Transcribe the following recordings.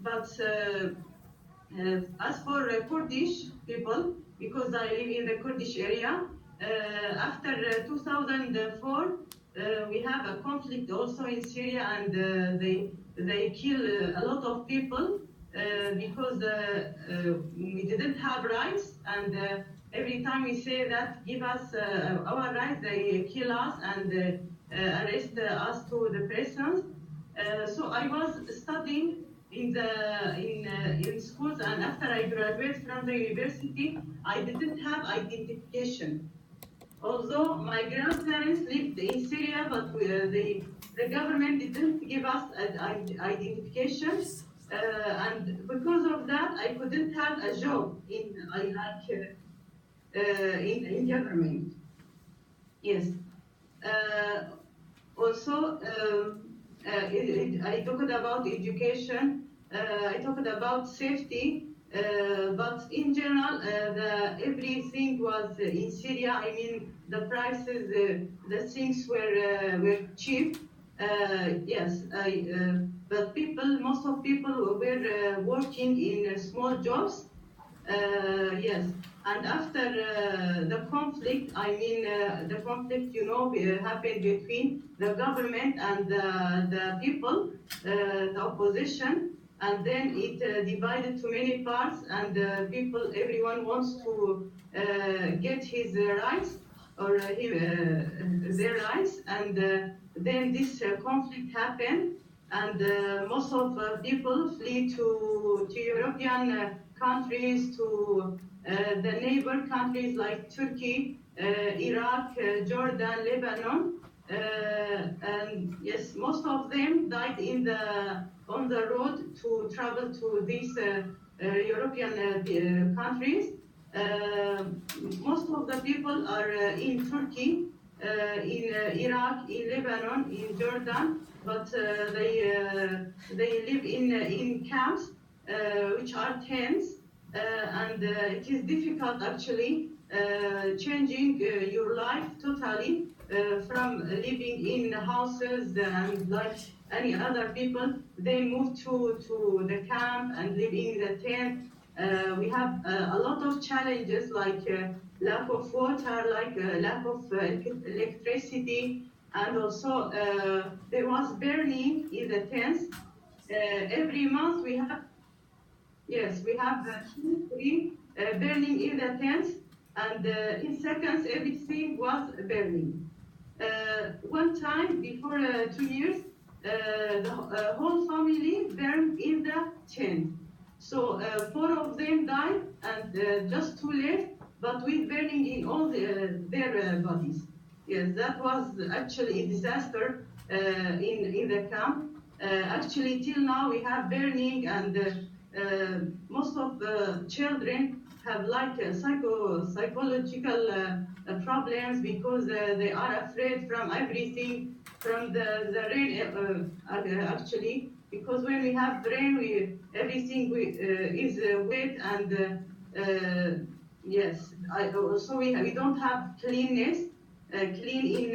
But as for Kurdish people, because I live in the Kurdish area, after 2004, we have a conflict also in Syria, and they kill a lot of people because we didn't have rights, and every time we say that give us our rights, they kill us and arrest us to the prisons. So I was studying in schools, and after I graduated from the university, I didn't have identification. Although my grandparents lived in Syria, but the government didn't give us an identification, and because of that, I couldn't have a job in government. Yes. Also, I talked about education. I talked about safety. But in general, everything was in Syria. I mean, the prices, the things were cheap. Yes, but most of people were working in small jobs. Yes, and after the conflict, I mean, the conflict, happened between the government and the people, the opposition, and then it divided to many parts, and everyone wants to get his rights or their rights, and then this conflict happened, and most of people flee to European countries, to the neighbor countries like Turkey, Iraq, Jordan, Lebanon, and yes, most of them died on the road to travel to these European countries. Most of the people are in Turkey, in Iraq, in Lebanon, in Jordan, but they live in camps, which are tents, and it is difficult actually changing your life totally from living in houses and like any other people. They move to the camp and live in the tent. We have a lot of challenges like lack of water, like lack of electricity, and also there was burning in the tents. Every month we have tree burning in the tents, and in seconds everything was burning. One time before 2 years, the whole family burned in the tent. So 4 of them died, and just 2 left, but with burning in all their bodies. Yes, that was actually a disaster in the camp. Actually, till now we have burning, and most of the children have like psychological problems because they are afraid from everything, from the rain actually, because when we have rain, everything is wet, and yes, also we don't have clean in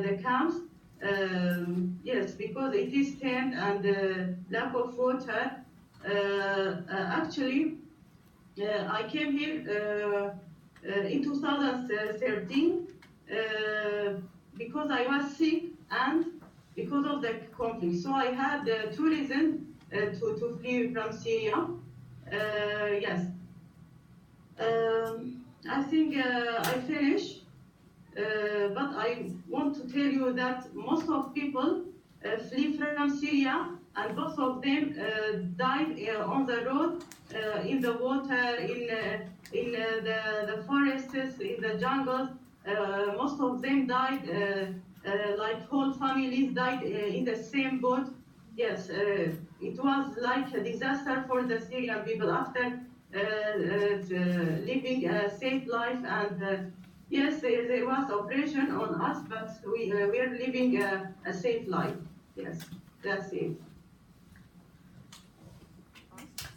the camps. Yes, because it is tent and lack of water. Actually, I came here in 2013 because I was sick and because of the conflict. So I had 2 reasons to flee from Syria. Yes. I think I finished. But I want to tell you that most of people flee from Syria, and both of them died on the road, in the water, in the forests, in the jungles. Most of them died, like whole families died in the same boat. Yes, it was like a disaster for the Syrian people after living a safe life, and yes, there was oppression on us, but we are living a safe life. Yes, that's it.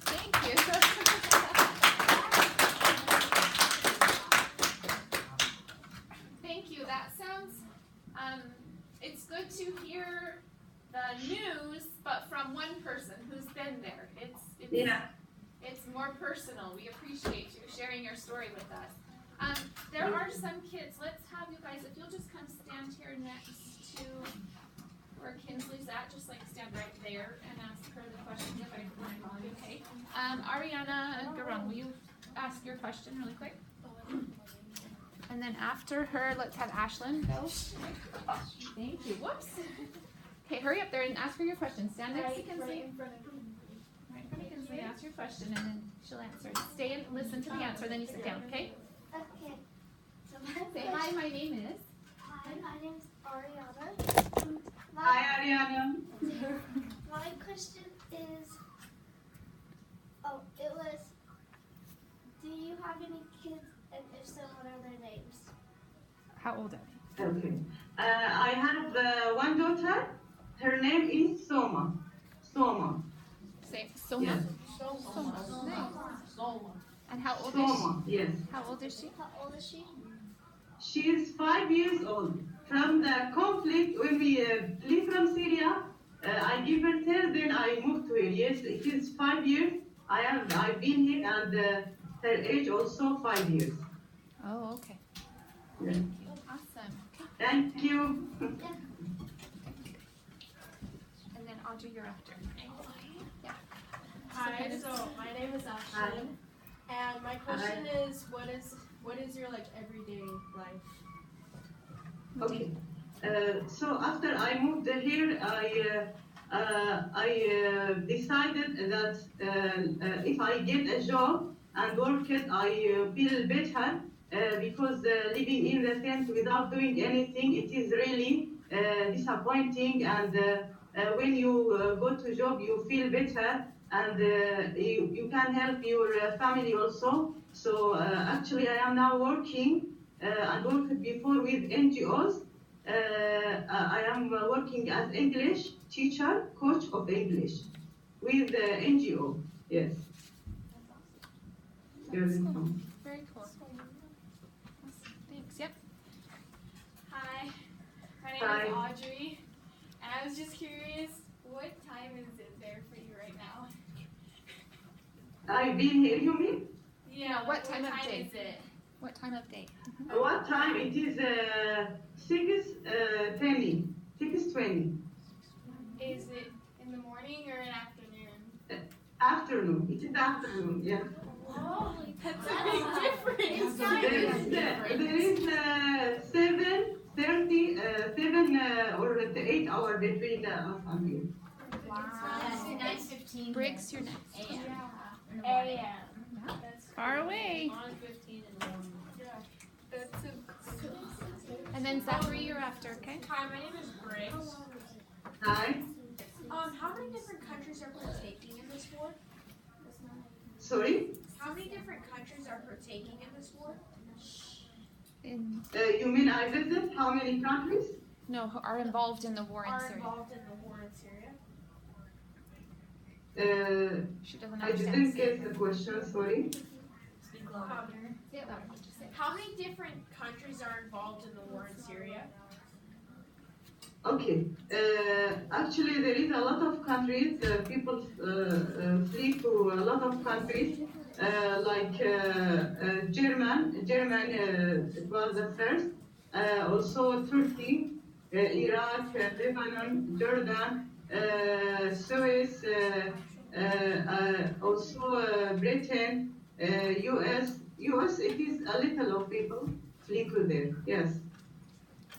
Thank you. Thank you. That sounds, it's good to hear the news, but from one Yeah. it's more personal. We appreciate you sharing your story with us. There are some kids. Let's have you guys, if you'll just come stand here next to where Kinsley's at, just like stand right there and ask her the question if I can find you, okay? Ariana Garung, will you ask your question really quick? And then after her, let's have Ashlyn go. Thank you. Whoops. Okay, hurry up there and ask her your question. Stand next to Kinsley. Right in front of me. Right in front of Kinsley. Ask your question and then she'll answer. Stay and listen to the answer, then you sit down, okay? Okay. So Say hi, my name is. hi, my name's Ariana. Hi, Ariana. My question is, it was, do you have any kids, and if so, what are their names? How old are Okay. I have one daughter. Her name is Soma. Soma. they? Say Soma. Yes. Nice. And how old is Soma. Yes. she? How old is she? How old is she? She is 5 years old. From the conflict, when we flee from Syria, I give her her, then I moved to here. Yes, it is 5 years. I've been here, and her age also 5 years. Oh, okay. Yes. Awesome. Thank you. And then Audrey, you're after. Yeah. Hi, so my name is Ashlyn, and my question is, what is your like everyday life? Okay. So after I moved here, I decided that if I get a job and work it, I feel better because living in the tent without doing anything, it is really disappointing. And when you go to job, you feel better, and you can help your family also. So actually, I am now working and worked before with NGOs. I am working as English teacher, coach of English with NGO. Yes. You're welcome. Very cool. Thanks. Yep. Hi, my name Hi. is Audrey, and I was just curious, what time is it there for you right now? I've been here, you mean? Yeah, what time of day? is it? What time of day? What time? It is 6:20. 6:20. Is it in the morning or in afternoon? Afternoon. It is afternoon. Yeah. Oh, that's a big difference. There is 7:30, 7 or 8 hours between us and you. Wow. 9:15. Briggs, you're next. A.M. That's Far away. 1:15 in the morning. Yeah. That's so cool. And then Zachary, you're after, okay? Hi, my name is Briggs. Hi. How many different countries are partaking in this war? Sorry. How many different countries are partaking in this war? In, You mean I visit how many countries? no, are involved in the war in Are Syria. involved in the war in Syria? She doesn't I didn't understand. get the question. Sorry. Say it louder. Just say it. How many different countries are involved in the war in Syria? Okay. Actually, there is a lot of countries. People flee to a lot of countries, like German. German it was the first. Also Turkey, Iraq, Lebanon, Jordan, Suez, also Britain, U.S. U.S. It is a little of people flee to there. Yes.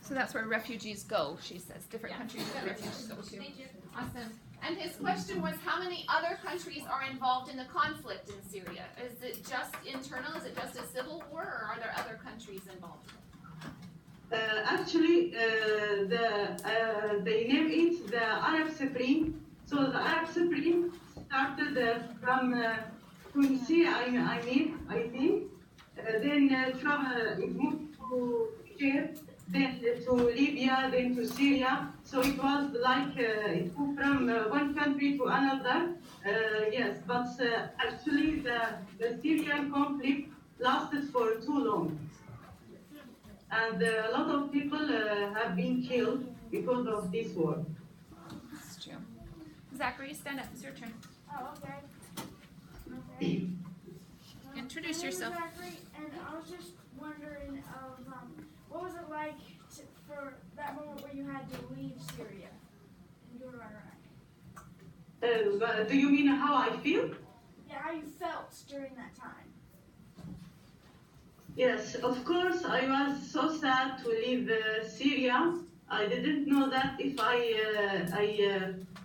So that's where refugees go, she says. Different countries that refugees go to. Thank you. Awesome. And his question was, how many other countries are involved in the conflict in Syria? Is it just internal? Is it just a civil war, or are there other countries involved? Actually, they name it the Arab Spring. So the Arab Spring started from Tunisia, I think. Then it moved to Egypt, then to Libya, then to Syria. So it was like it moved from one country to another. Yes, but actually the Syrian conflict lasted for too long. And a lot of people have been killed because of this war. That's true. Zachary, stand up. It's your turn. Oh, okay. Okay. Introduce My name is yourself. Zachary, and I was just wondering what was it like for that moment where you had to leave Syria and go to Iraq? Do you mean how I feel? Yeah, how you felt during that time. Yes, of course, I was so sad to leave Syria. I didn't know that if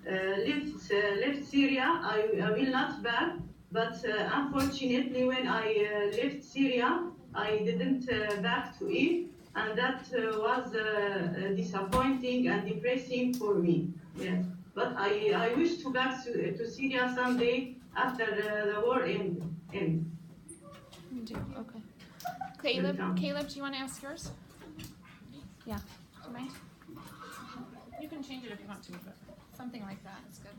left Syria, I will not back. But unfortunately, when I left Syria, I didn't back to it, and that was disappointing and depressing for me. Yes, but I wish to back to Syria someday after the war end. You do, okay. Caleb, Welcome. Caleb, do you want to ask yours? Yeah. Do you mind? You can change it if you want to, but something like that is good.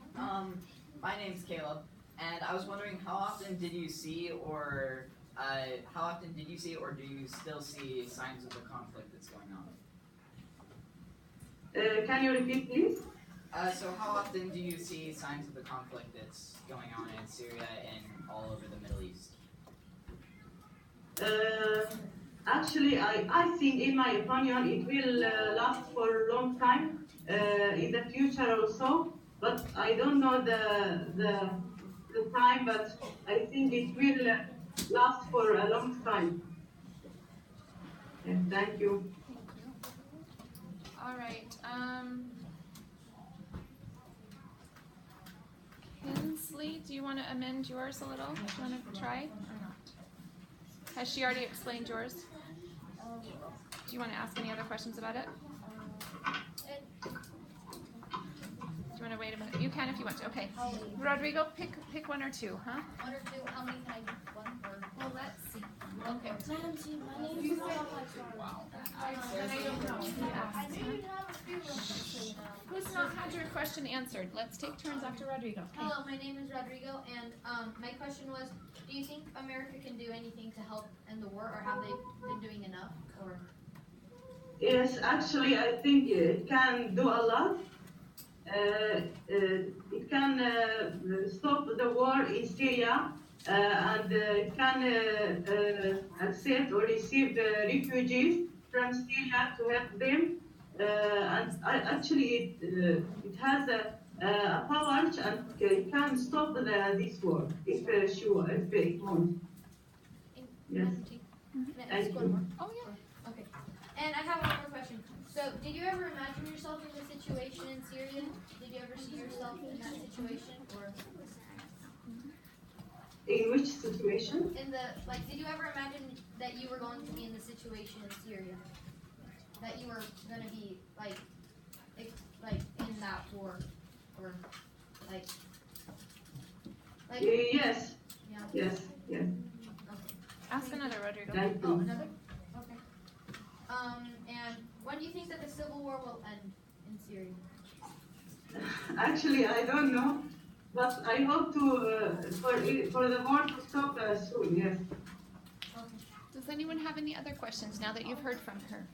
My name's Caleb, and I was wondering how often did you see, or do you still see signs of the conflict that's going on? Can you repeat, please? So how often do you see signs of the conflict that's going on in Syria and all over the Middle East? Actually, I think, in my opinion, it will last for a long time in the future also. But I don't know the time, but I think it will last for a long time. Yes, thank you. Thank you. All right. Kinsley, do you want to amend yours a little? Do you want to try or not? Has she already explained yours? Do you want to ask any other questions about it? Do you want to wait a minute? You can if you want to. Okay. Rodrigo, pick one or two, huh? One or two, how many can I do? One or? Well, let's see. Okay. Nancy, my name is I don't know. I didn't have a few questions. Who's not had your question answered? Let's take turns after Rodrigo. Okay. Hello, my name is Rodrigo, and my question was, do you think America can do anything to help end the war, or have they been doing enough? Or Yes, actually, I think it can do a lot. It can stop the war in Syria, and it can accept or receive refugees from Syria to help them. Actually, it has a power and it can stop this war if it wants. Yes. Can I Thank ask one you. more? Oh yeah. Okay. And I have one more question. So, did you ever imagine yourself in the situation in Syria? Did you ever see yourself in that situation, or In which situation? did you ever imagine that you were going to be in the situation in Syria? That you were going to be like in that war, or like Yes. yeah. Yes. Yes. Ask another, Rodrigo. Thank Oh, you. another? Okay. And when do you think that the civil war will end in Syria? Actually, I don't know, but I hope for the war to stop soon. Yes. Okay. Does anyone have any other questions now that you've heard from her?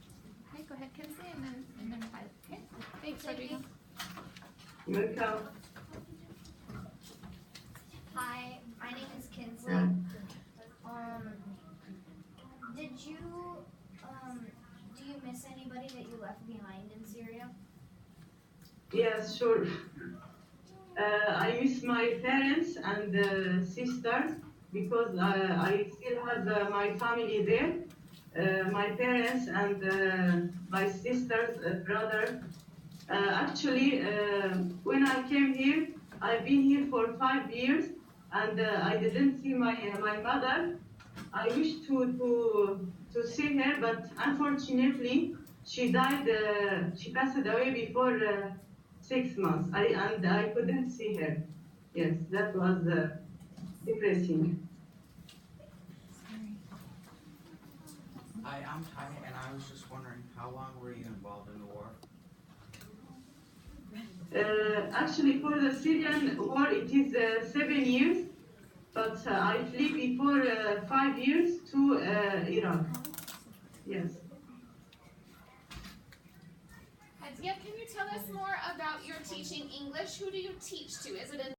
Okay, go ahead, Kinsley, and then Tyler. Okay. Thanks, Rodrigo. Welcome. Hi, my name is Kinsley. Yeah. Did you do you miss anybody that you left behind in Syria? Yes, sure. I miss my parents and sisters because I still have my family there. My parents and my sister's brother. Actually, when I came here, I've been here for 5 years, and I didn't see my mother. I wish to see her, but unfortunately, she died. She passed away before 6 months. I couldn't see her. Yes, that was depressing. Hi, I'm Ty, and I was just wondering, how long were you involved in the war? Actually, for the Syrian war, it is 7 years, but I flee before 5 years to Iraq. Yes. Hadiya, can you tell us more about your teaching English? Who do you teach to? Is it a